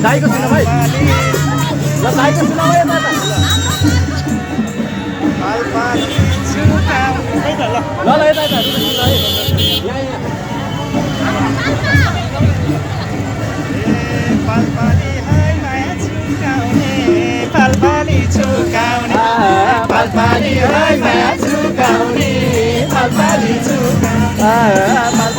दाइको सुन भाइ ल दाइको सुन है यता ल ल यता यता पालपाली है माया चुकाउने पालपाली चुकाउने पालपाली है माया चुकाउने पालपाली चुकाउने